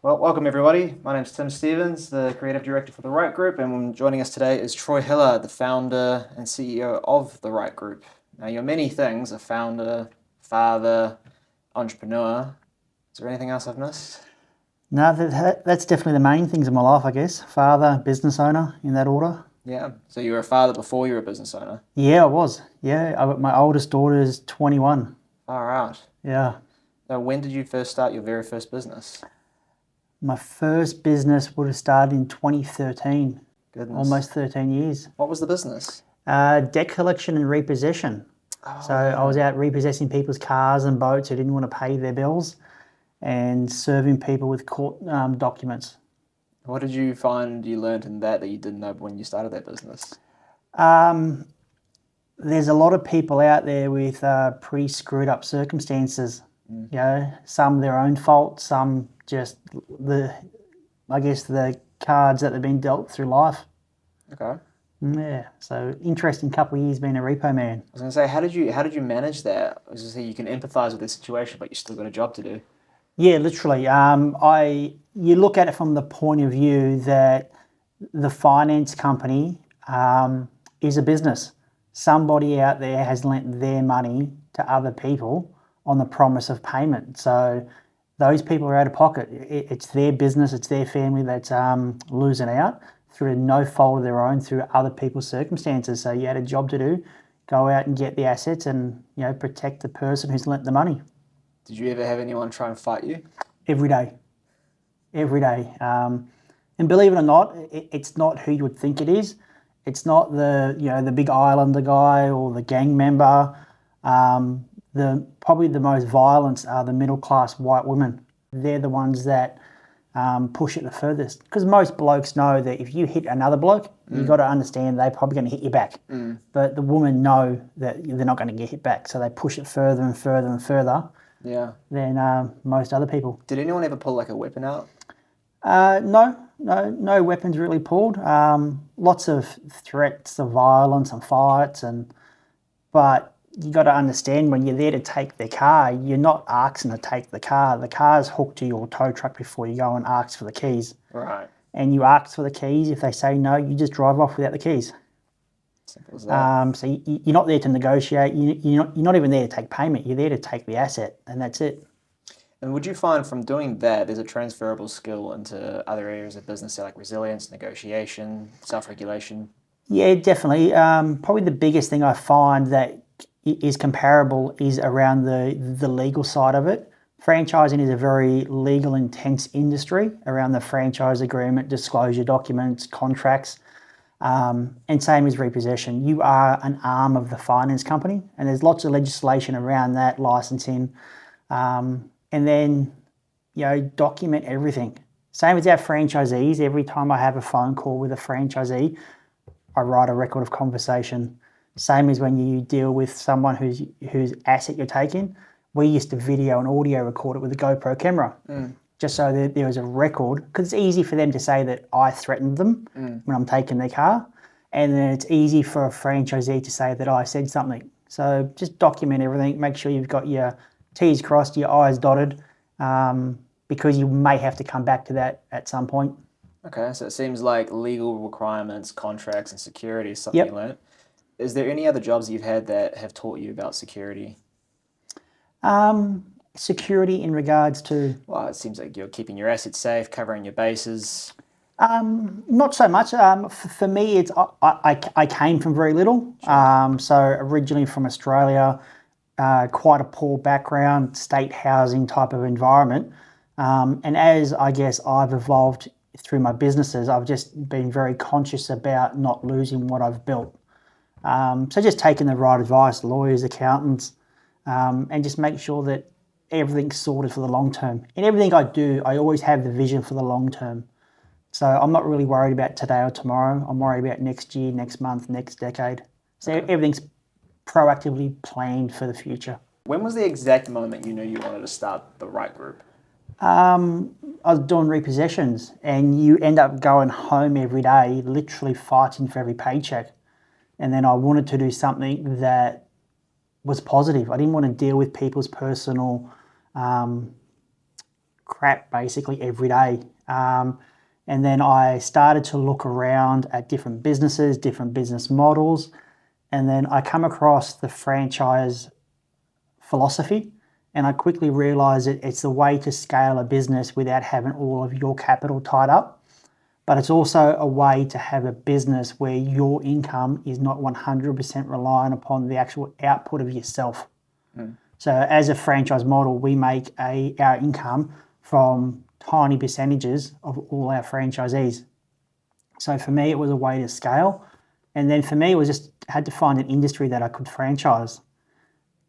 Well, welcome everybody. My name's Tim Stevens, the Creative Director for the Rite Group, and joining us today is Troy Hillard, the founder and CEO of the Rite Group. Now, you're many things, a founder, father, entrepreneur. Is there anything else I've missed? No, that's definitely the main things in my life, I guess. Father, business owner, in that order. Yeah, so you were a father before you were a business owner? Yeah, I was. Yeah, my oldest daughter is 21. Far out. Yeah. So when did you first start your very first business? My first business would have started in 2013. Goodness. Almost 13 years. What was the business? Debt collection and repossession. So I was out repossessing people's cars and boats who didn't want to pay their bills and serving people with court documents. What did you find you learned in that you didn't know when you started that business? There's a lot of people out there with pretty screwed up circumstances. You know, some their own fault, some just the cards that they've been dealt through life. Okay. Yeah, so interesting couple of years being a repo man. I was going to say, how did you manage that? I was going to say, you can empathise with the situation, but you still got a job to do. Yeah, literally. You look at it from the point of view that the finance company is a business. Somebody out there has lent their money to other people on the promise of payment. So those people are out of pocket. It's their business, it's their family that's losing out through no fault of their own, through other people's circumstances. So you had a job to do, go out and get the assets and, you know, protect the person who's lent the money. Did you ever have anyone try and fight you? Every day. And believe it or not, it's not who you would think it is. It's not the big islander guy or the gang member. Probably the most violent are the middle class white women. They're the ones that push it the furthest. Because most blokes know that if you hit another bloke, you've got to understand they're probably going to hit you back. But the women know that they're not going to get hit back, so they push it further and further and further. Yeah. Than most other people. Did anyone ever pull like a weapon out? No weapons really pulled. Lots of threats of violence and fights, but you got to understand when you're there to take their car, you're not asking to take the car. The car's hooked to your tow truck before you go and ask for the keys. Right. And you ask for the keys. If they say no, you just drive off without the keys. Simple as that. So you're not there to negotiate. You're not even there to take payment. You're there to take the asset, and that's it. And would you find from doing that there's a transferable skill into other areas of business, like resilience, negotiation, self-regulation? Yeah, definitely. Probably the biggest thing I find that is comparable is around the legal side of it. Franchising is a very legal intense industry around the franchise agreement, disclosure documents, contracts. And same as repossession. You are an arm of the finance company, and there's lots of legislation around that, licensing, and then, you know, document everything. Same as our franchisees. Every time I have a phone call with a franchisee, I write a record of conversation. Same as when you deal with someone whose asset you're taking. We used to video and audio record it with a GoPro camera. Just so that there was a record, because it's easy for them to say that I threatened them when I'm taking their car, and then it's easy for a franchisee to say that I said something. So just document everything, make sure you've got your T's crossed, your I's dotted, because you may have to come back to that at some point. Okay, so it seems like legal requirements, contracts, and security is something you learned. Is there any other jobs you've had that have taught you about security? Security in regards to? Well, it seems like you're keeping your assets safe, covering your bases. Not so much. For me, it's I came from very little. Sure. So originally from Australia, quite a poor background, state housing type of environment. And as I guess I've evolved through my businesses, I've just been very conscious about not losing what I've built. So just taking the right advice, lawyers, accountants, and just make sure that everything's sorted for the long term. In everything I do, I always have the vision for the long term. So I'm not really worried about today or tomorrow. I'm worried about next year, next month, next decade. So everything's proactively planned for the future. When was the exact moment you knew you wanted to start the Rite Group? I was doing repossessions, and you end up going home every day, literally fighting for every paycheck. And then I wanted to do something that was positive. I didn't want to deal with people's personal crap basically every day. And then I started to look around at different businesses, different business models, and then I come across the franchise philosophy, and I quickly realised that it's the way to scale a business without having all of your capital tied up. But it's also a way to have a business where your income is not 100% reliant upon the actual output of yourself. So as a franchise model, we make our income from tiny percentages of all our franchisees. So for me, it was a way to scale. And then for me, it was just had to find an industry that I could franchise.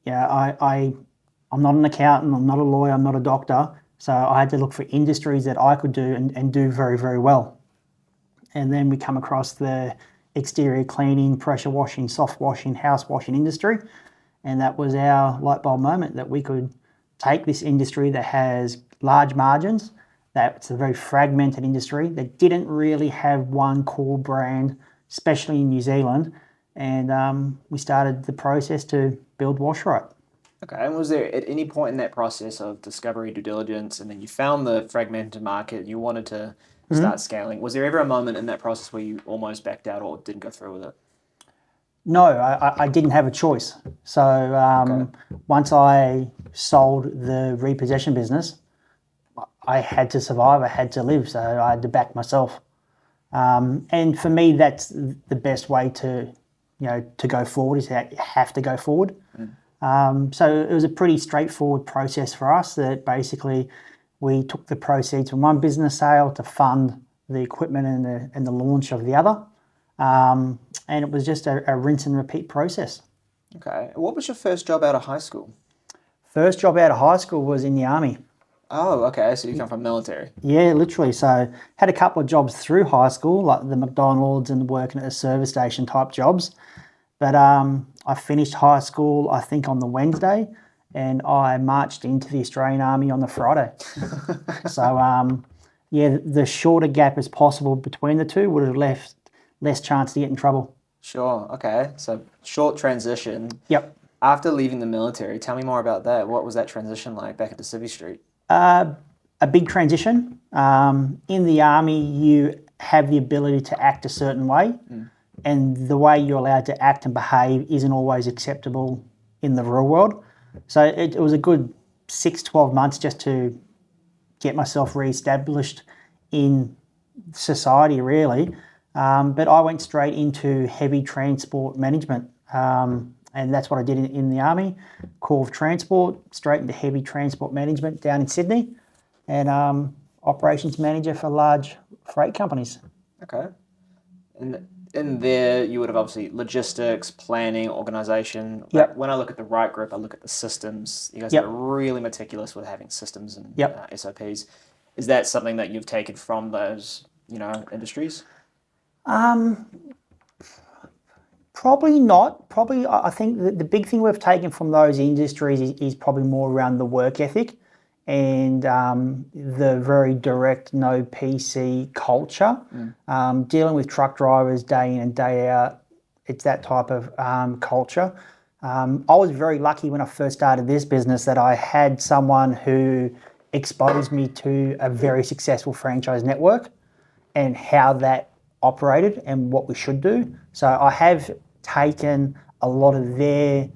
Yeah, I'm not an accountant, I'm not a lawyer, I'm not a doctor. So I had to look for industries that I could do and do very, very well. And then we come across the exterior cleaning, pressure washing, soft washing, house washing industry. And that was our light bulb moment, that we could take this industry that has large margins, that it's a very fragmented industry that didn't really have one core brand, especially in New Zealand. And we started the process to build Wash Rite. Okay, and was there at any point in that process of discovery, due diligence, and then you found the fragmented market, you wanted to start scaling, was there ever a moment in that process where you almost backed out or didn't go through with it? No, I didn't have a choice. So once I sold the repossession business, I had to survive, I had to live, so I had to back myself. And for me, that's the best way to go forward, is that you have to go forward. So it was a pretty straightforward process for us, that basically we took the proceeds from one business sale to fund the equipment and the launch of the other. And it was just a rinse and repeat process. Okay. What was your first job out of high school? First job out of high school was in the army. Oh, okay. So you come from military. Yeah, literally. So had a couple of jobs through high school, like the McDonald's and working at a service station type jobs. But I finished high school, I think, on the Wednesday, and I marched into the Australian Army on the Friday. So, the shorter gap as possible between the two would have left less chance to get in trouble. Sure. Okay. So short transition. Yep. After leaving the military, tell me more about that. What was that transition like back into Civvy Street? A big transition. In the Army, you have the ability to act a certain way, and the way you're allowed to act and behave isn't always acceptable in the real world. So it was a good 6-12 months just to get myself re-established in society, really. But I went straight into heavy transport management, and that's what I did in the Army. Corps of Transport, straight into heavy transport management down in Sydney, and operations manager for large freight companies. Okay. And in there, you would have obviously logistics, planning, organisation. Yep. When I look at the Rite Group, I look at the systems. You guys Yep. are really meticulous with having systems and Yep. SOPs. Is that something that you've taken from those, industries? Probably not. Probably, I think the big thing we've taken from those industries is probably more around the work ethic and the very direct no PC culture. Dealing with truck drivers day in and day out, it's that type of culture. I was very lucky when I first started this business that I had someone who exposed me to a very successful franchise network and how that operated and what we should do. So I have taken a lot of their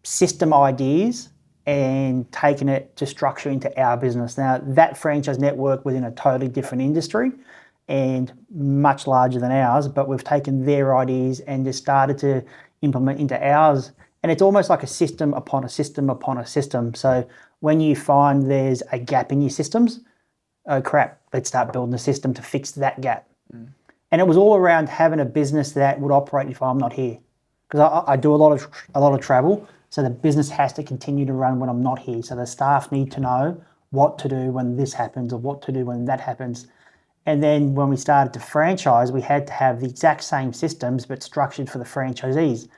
system ideas and taken it to structure into our business. Now, that franchise network was in a totally different industry and much larger than ours, but we've taken their ideas and just started to implement into ours. And it's almost like a system upon a system upon a system. So when you find there's a gap in your systems, oh crap, let's start building a system to fix that gap. And it was all around having a business that would operate if I'm not here, because I do a lot of travel, so the business has to continue to run when I'm not here. So the staff need to know what to do when this happens or what to do when that happens. And then when we started to franchise, we had to have the exact same systems but structured for the franchisees.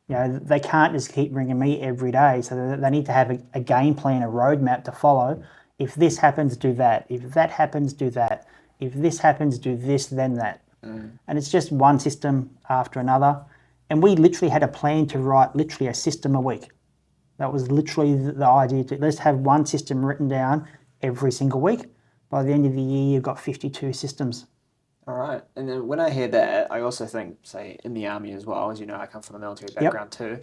They can't just keep ringing me every day, so they need to have a game plan, a roadmap to follow. If this happens, do that. If that happens, do that. If this happens, do this, then that. And it's just one system after another. And we literally had a plan to write literally a system a week. That was literally the idea. Let's have one system written down every single week. By the end of the year, you've got 52 systems. All right. And then when I hear that, I also think, say, in the army as well, as you know, I come from a military background too.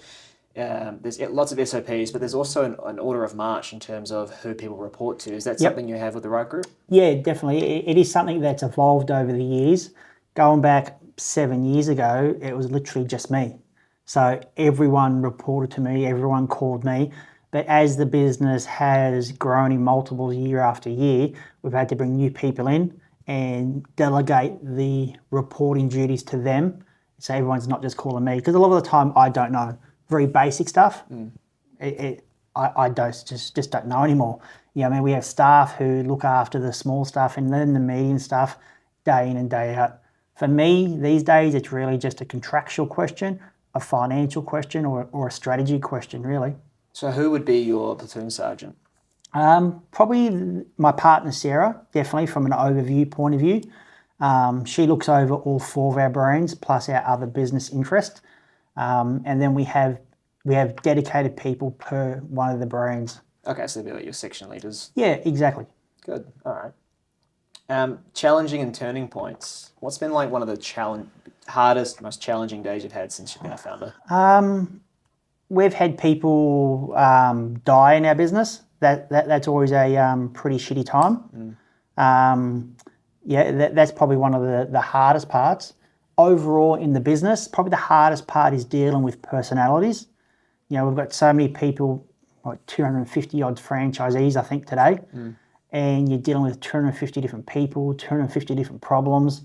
There's lots of SOPs, but there's also an order of march in terms of who people report to. Is that something you have with the Rite Group? Yeah, definitely. It is something that's evolved over the years. Going back 7 years ago, it was literally just me. So everyone reported to me, everyone called me. But as the business has grown in multiples year after year, we've had to bring new people in and delegate the reporting duties to them. So everyone's not just calling me. Because a lot of the time I don't know. Very basic stuff. I just don't know anymore. I mean, we have staff who look after the small stuff and then the medium stuff day in and day out. For me, these days, it's really just a contractual question, a financial question, or a strategy question, really. So who would be your platoon sergeant? Probably my partner, Sarah, definitely from an overview point of view. She looks over all 4 of our brands, plus our other business interest. And then we have dedicated people per one of the brands. Okay, so they'll be like your section leaders. Yeah, exactly. Good. All right. Challenging and turning points. What's been like one of the hardest, most challenging days you've had since you've been a founder? We've had people die in our business. That's always a pretty shitty time. That's probably one of the hardest parts. Overall in the business, probably the hardest part is dealing with personalities. We've got so many people, like 250 odd franchisees, I think, today. And you're dealing with 250 different people, 250 different problems.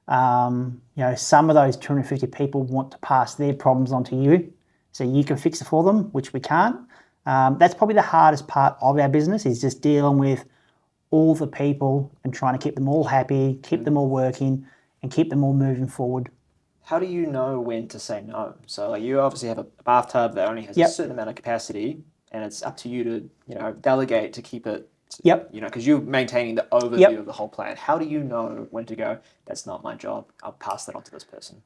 Some of those 250 people want to pass their problems on to you so you can fix it for them, which we can't. That's probably the hardest part of our business, is just dealing with all the people and trying to keep them all happy, keep them all working, and keep them all moving forward. How do you know when to say no? So you obviously have a bathtub that only has a certain amount of capacity, and it's up to you to delegate to keep it. Because you're maintaining the overview of the whole plan. How do you know when to go, that's not my job, I'll pass that on to this person?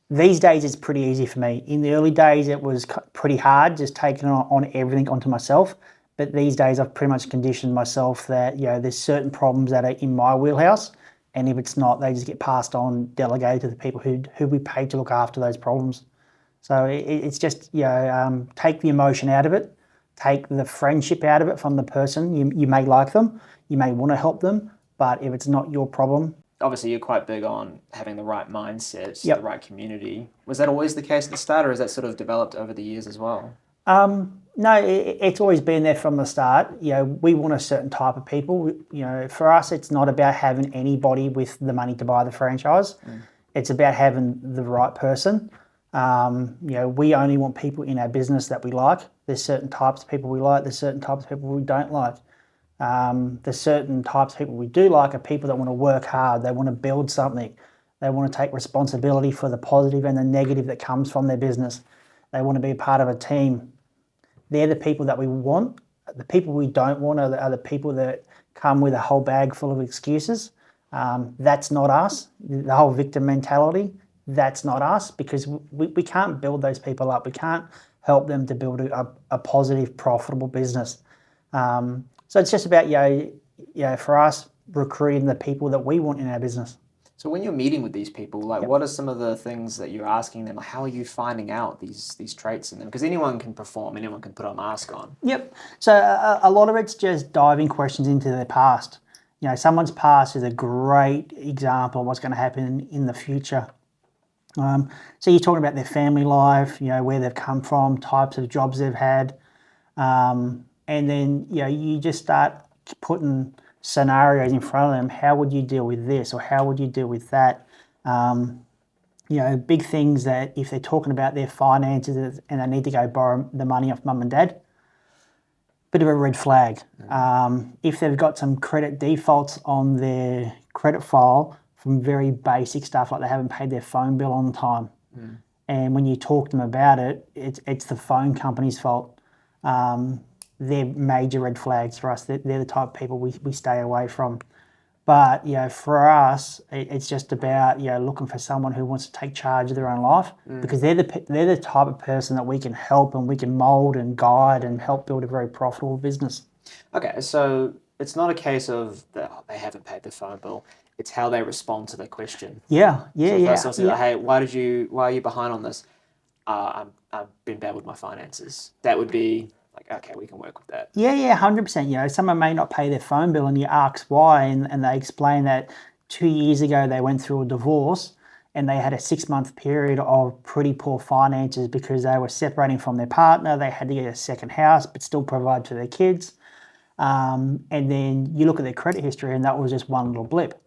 These days it's pretty easy for me. In the early days it was pretty hard, just taking on everything onto myself. But these days I've pretty much conditioned myself that there's certain problems that are in my wheelhouse, and if it's not, they just get passed on, delegated to the people who we pay to look after those problems. So it's just take the emotion out of it. Take the friendship out of it from the person. You may like them, you may want to help them, but if it's not your problem. Obviously, you're quite big on having the right mindset, the right community. Was that always the case at the start, or has that sort of developed over the years as well? No, it's always been there from the start. We want a certain type of people. For us, it's not about having anybody with the money to buy the franchise. It's about having the right person. We only want people in our business that we like. There's certain types of people we like. There's certain types of people we don't like. There's certain types of people we do like are people that want to work hard. They want to build something. They want to take responsibility for the positive and the negative that comes from their business. They want to be a part of a team. They're the people that we want. The people we don't want are the people that come with a whole bag full of excuses. That's not us. The whole victim mentality, that's not us, because we can't build those people up. We can't help them to build a positive, profitable business. So it's just about, for us, recruiting the people that we want in our business. So when you're meeting with these people, what are some of the things that you're asking them? How are you finding out these traits in them? Because anyone can perform, anyone can put a mask on. Yep. So a lot of it's just diving questions into their past. Someone's past is a great example of what's going to happen in the future. So you're talking about their family life, where they've come from, types of jobs they've had. And then, you just start putting scenarios in front of them. How would you deal with this, or how would you deal with that? Big things that if they're talking about their finances and they need to go borrow the money off mum and dad, bit of a red flag. If they've got some credit defaults on their credit file from very basic stuff, like they haven't paid their phone bill on time. And when you talk to them about it, it's the phone company's fault. They're major red flags for us. They're the type of people we stay away from. But for us, it's just about looking for someone who wants to take charge of their own life, because they're the type of person that we can help and we can mould and guide and help build a very profitable business. Okay, so it's not a case of that they haven't paid their phone bill. It's how they respond to the question. Yeah, So if someone said, yeah. "Hey, why are you behind on this?" I've been bad with my finances. That would be like, okay, we can work with that. Yeah, 100%. You know, someone may not pay their phone bill and you ask why, and they explain that 2 years ago they went through a divorce and they had a 6-month period of pretty poor finances because they were separating from their partner. They had to get a second house but still provide for their kids. And then you look at their credit history and that was just one little blip.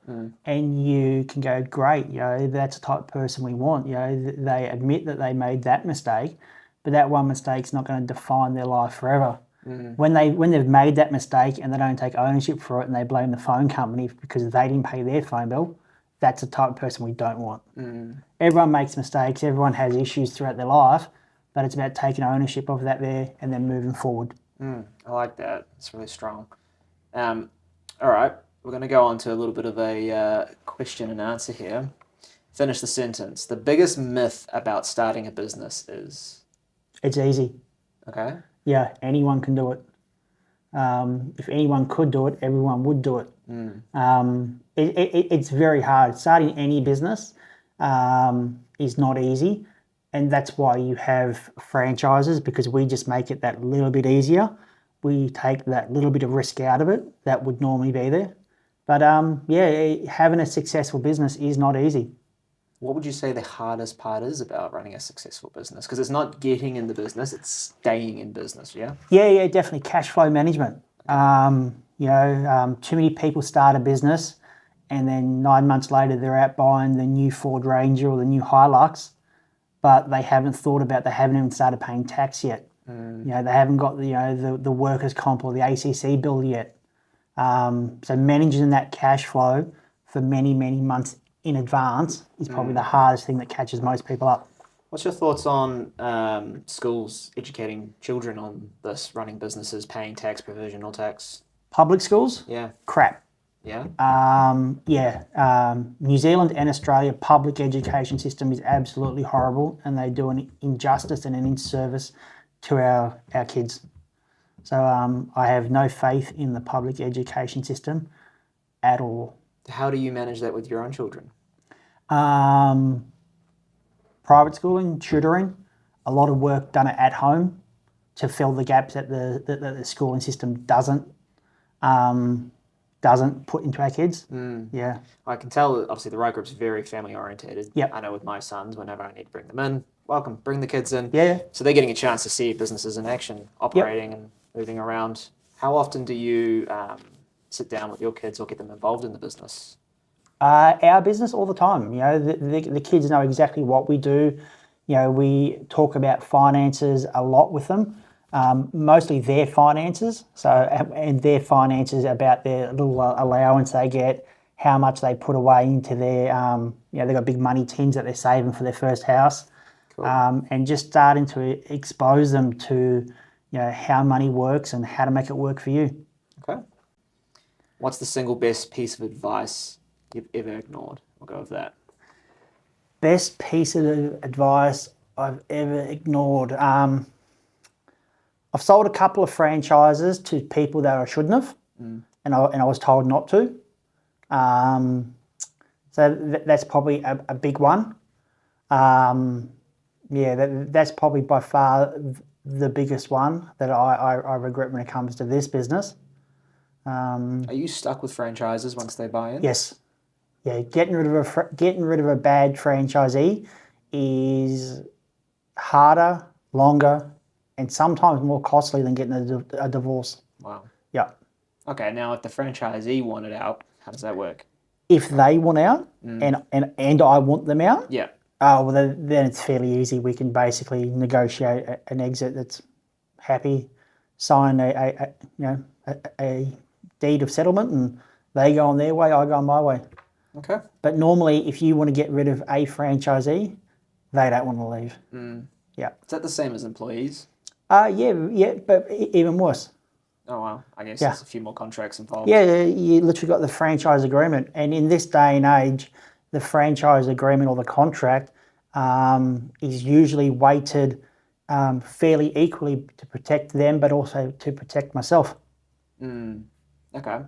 And you can go, great, you know, that's the type of person we want. You know, they admit that they made that mistake, but that one mistake's not going to define their life forever. When they've made that mistake and they don't take ownership for it and they blame the phone company because they didn't pay their phone bill, that's the type of person we don't want. Everyone makes mistakes, everyone has issues throughout their life, but it's about taking ownership of that there and then moving forward. I like that. It's really strong. All right, we're going to go on to a little bit of a question and answer here. Finish the sentence. The biggest myth about starting a business is? It's easy. Okay. Yeah, anyone can do it. If anyone could do it, everyone would do it. It's very hard. Starting any business is not easy, and that's why you have franchises, because we just make it that little bit easier. We take that little bit of risk out of it that would normally be there. But having a successful business is not easy. What would you say the hardest part is about running a successful business? Because it's not getting in the business, it's staying in business, yeah? Yeah, definitely. Cash flow management. Too many people start a business and then 9 months later they're out buying the new Ford Ranger or the new Hilux, but they haven't even started paying tax yet. You know, they haven't got the workers' comp or the ACC bill yet. So managing that cash flow for many, many months in advance is probably the hardest thing that catches most people up. What's your thoughts on schools educating children on this, running businesses, paying tax, provisional tax? Public schools? Yeah. Crap. Yeah? New Zealand and Australia public education system is absolutely horrible, and they do an injustice and an inservice to our kids. So I have no faith in the public education system at all. How do you manage that with your own children? Private schooling, tutoring, a lot of work done at home to fill the gaps that the schooling system doesn't put into our kids. Yeah. I can tell, obviously, the Rite Group's very family orientated. Yep. I know with my sons, whenever I need to bring them in, welcome, bring the kids in. Yeah. So they're getting a chance to see businesses in action, operating and moving around. How often do you sit down with your kids or get them involved in the business? Our business all the time. You know, the kids know exactly what we do. You know, we talk about finances a lot with them, mostly their finances. And their finances about their little allowance they get, how much they put away into their, they've got big money tins that they're saving for their first house. Cool. And just starting to expose them to, how money works and how to make it work for you. Okay. What's the single best piece of advice you've ever ignored? We'll go with that. Best piece of advice I've ever ignored. I've sold a couple of franchises to people that I shouldn't have, and I was told not to. So that's probably a big one. That's probably by far the biggest one that I regret when it comes to this business. Are you stuck with franchises once they buy in? Yes. Yeah, getting rid of a bad franchisee is harder, longer, and sometimes more costly than getting a divorce. Wow. Yeah. Okay, now if the franchisee wanted out, how does that work? If they want out and I want them out, yeah. Then it's fairly easy. We can basically negotiate an exit that's happy, sign a deed of settlement, and they go on their way, I go on my way. Okay. But normally, if you want to get rid of a franchisee, they don't want to leave. Yeah. Is that the same as employees? Yeah, but even worse. Oh, wow. I guess there's a few more contracts involved. Yeah, you literally got the franchise agreement. And in this day and age, the franchise agreement or the contract is usually weighted fairly equally to protect them, but also to protect myself. And Okay.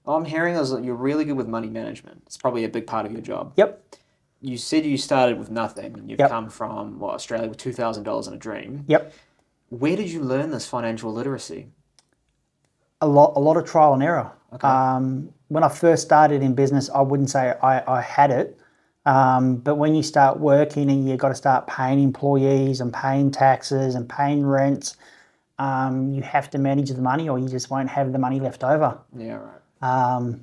Well, I'm hearing is that you're really good with money management. It's probably a big part of your job. Yep, You said you started with nothing and you've yep, come from, what, Australia with $2,000 in a dream. yep. Where did you learn this financial literacy? A lot of trial and error. Okay. When I first started in business, I wouldn't say I had it. But when you start working and you've got to start paying employees and paying taxes and paying rents, you have to manage the money or you just won't have the money left over. Yeah, right.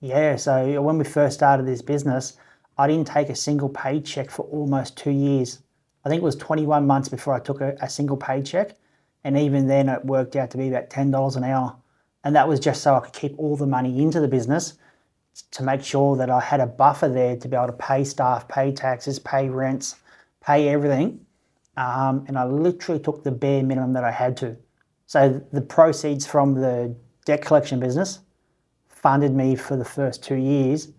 Yeah, so when we first started this business, I didn't take a single paycheck for almost 2 years. I think it was 21 months before I took a single paycheck. And even then, it worked out to be about $10 an hour. And that was just so I could keep all the money into the business to make sure that I had a buffer there to be able to pay staff, pay taxes, pay rents, pay everything. And I literally took the bare minimum that I had to. So the proceeds from the debt collection business funded me for the first 2 years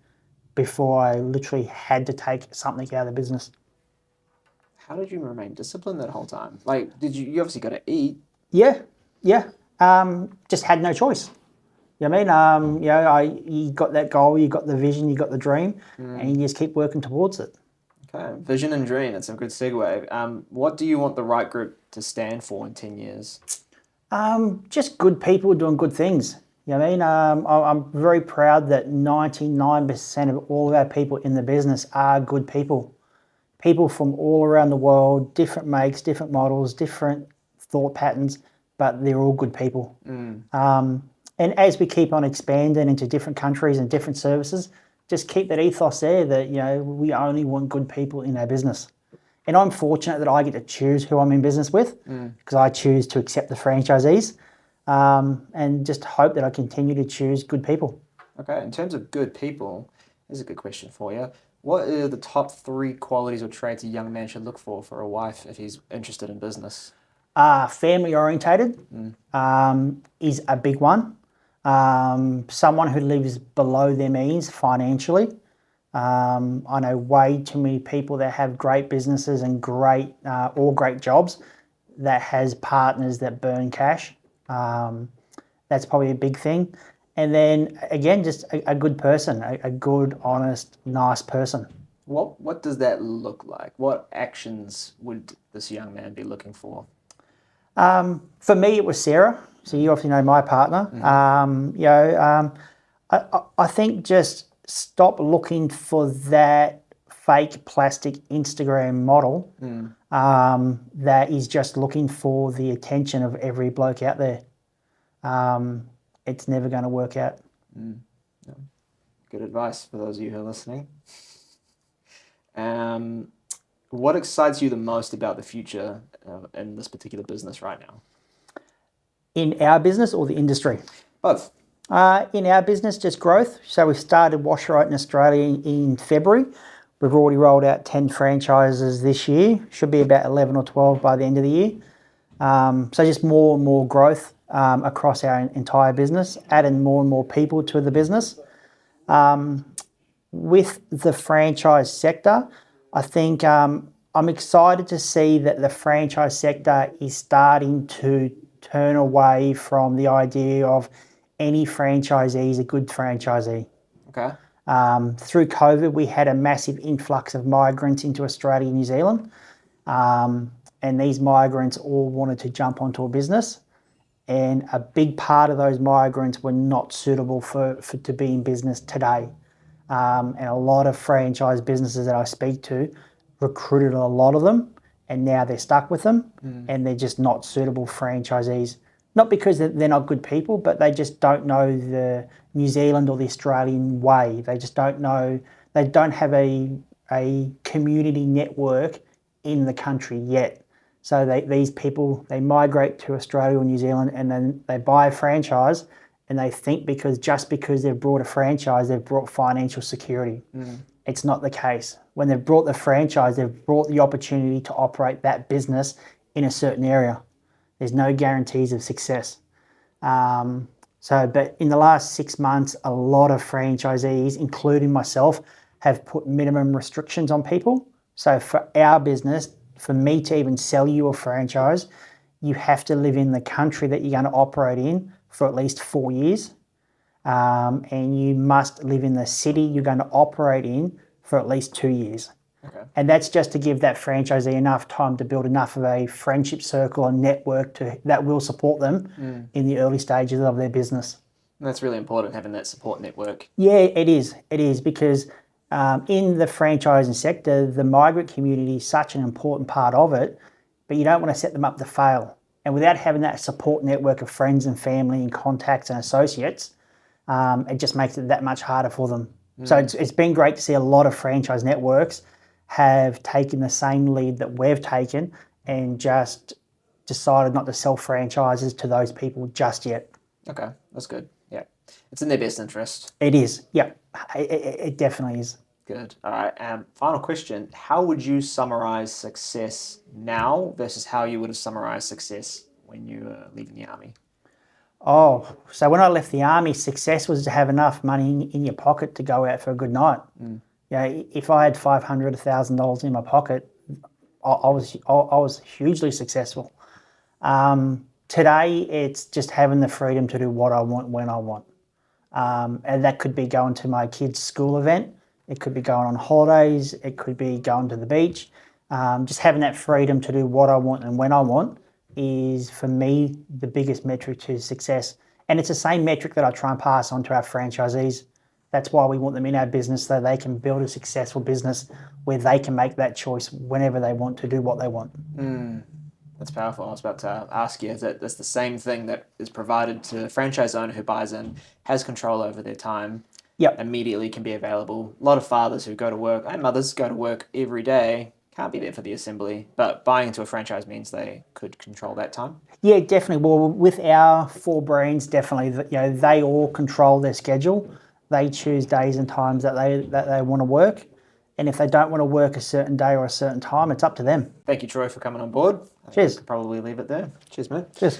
before I literally had to take something out of the business. How did you remain disciplined that whole time? Like, you obviously got to eat. Yeah, yeah. Just had no choice. You know what I mean? You got that goal, you got the vision, you got the dream, and you just keep working towards it. Okay, vision and dream. That's a good segue. What do you want the Right Group to stand for in 10 years? Just good people doing good things. You know what I mean? I'm very proud that 99% of all of our people in the business are good people. People from all around the world, different makes, different models, different thought patterns, but they're all good people. And as we keep on expanding into different countries and different services, just keep that ethos there that, we only want good people in our business. And I'm fortunate that I get to choose who I'm in business with because I choose to accept the franchisees and just hope that I continue to choose good people. Okay, in terms of good people, here's a good question for you. What are the top 3 qualities or traits a young man should look for a wife if he's interested in business? Family orientated is a big one. Someone who lives below their means financially. I know way too many people that have great businesses and great jobs that has partners that burn cash. That's probably a big thing. And then again, just a good person, a good, honest, nice person. What does that look like? What actions would this young man be looking for? For me, it was Sarah. So you obviously know my partner. I think just stop looking for that fake plastic Instagram model that is just looking for the attention of every bloke out there. It's never going to work out. No. Good advice for those of you who are listening. What excites you the most about the future in this particular business right now? In our business or the industry? Both. In our business, just growth. So we've started Wash Rite in Australia in February. We've already rolled out 10 franchises this year. Should be about 11 or 12 by the end of the year. So just more and more growth across our entire business, adding more and more people to the business. With the franchise sector, I think I'm excited to see that the franchise sector is starting to turn away from the idea of any franchisee is a good franchisee. Okay. Through COVID, we had a massive influx of migrants into Australia and New Zealand. And these migrants all wanted to jump onto a business. And a big part of those migrants were not suitable to be in business today. And a lot of franchise businesses that I speak to recruited a lot of them, and now they're stuck with them, and they're just not suitable franchisees. Not because they're not good people, but they just don't know the New Zealand or the Australian way. They just don't know, they don't have a community network in the country yet. So these people, they migrate to Australia or New Zealand and then they buy a franchise and they think just because they've brought a franchise, they've brought financial security. It's not the case. When they've brought the franchise, they've brought the opportunity to operate that business in a certain area. There's no guarantees of success. But in the last 6 months, a lot of franchisees, including myself, have put minimum restrictions on people. So for our business, for me to even sell you a franchise, you have to live in the country that you're going to operate in for at least 4 years. and you must live in the city you're going to operate in for at least 2 years. Okay. And that's just to give that franchisee enough time to build enough of a friendship circle and network that will support them in the early stages of their business. And that's really important, having that support network. Yeah, it is. It is because in the franchising sector, the migrant community is such an important part of it, but you don't want to set them up to fail. And without having that support network of friends and family and contacts and associates, it just makes it that much harder for them. So it's been great to see a lot of franchise networks have taken the same lead that we've taken and just decided not to sell franchises to those people just yet. Okay, that's good. Yeah, it's in their best interest. It is. Yep, it definitely is. Good. All right. Final question. How would you summarize success now versus how you would have summarized success when you were leaving the army? Oh, so when I left the army, success was to have enough money in your pocket to go out for a good night. Yeah, if I had $500, $1,000 in my pocket, I was hugely successful. Today, it's just having the freedom to do what I want when I want. And that could be going to my kids' school event. It could be going on holidays. It could be going to the beach. Just having that freedom to do what I want and when I want is, for me, the biggest metric to success. And it's the same metric that I try and pass on to our franchisees. That's why we want them in our business, so they can build a successful business where they can make that choice whenever they want to do what they want. That's powerful. I was about to ask you, is that that's the same thing that is provided to a franchise owner who buys in, has control over their time, immediately can be available. A lot of fathers who go to work, and mothers go to work every day, can't be there for the assembly, but buying into a franchise means they could control that time. Yeah, definitely. Well, with our 4 brands, definitely, they all control their schedule. They choose days and times that they want to work. And if they don't want to work a certain day or a certain time, it's up to them. Thank you, Troy, for coming on board. Cheers. I'll probably leave it there. Cheers, man. Cheers.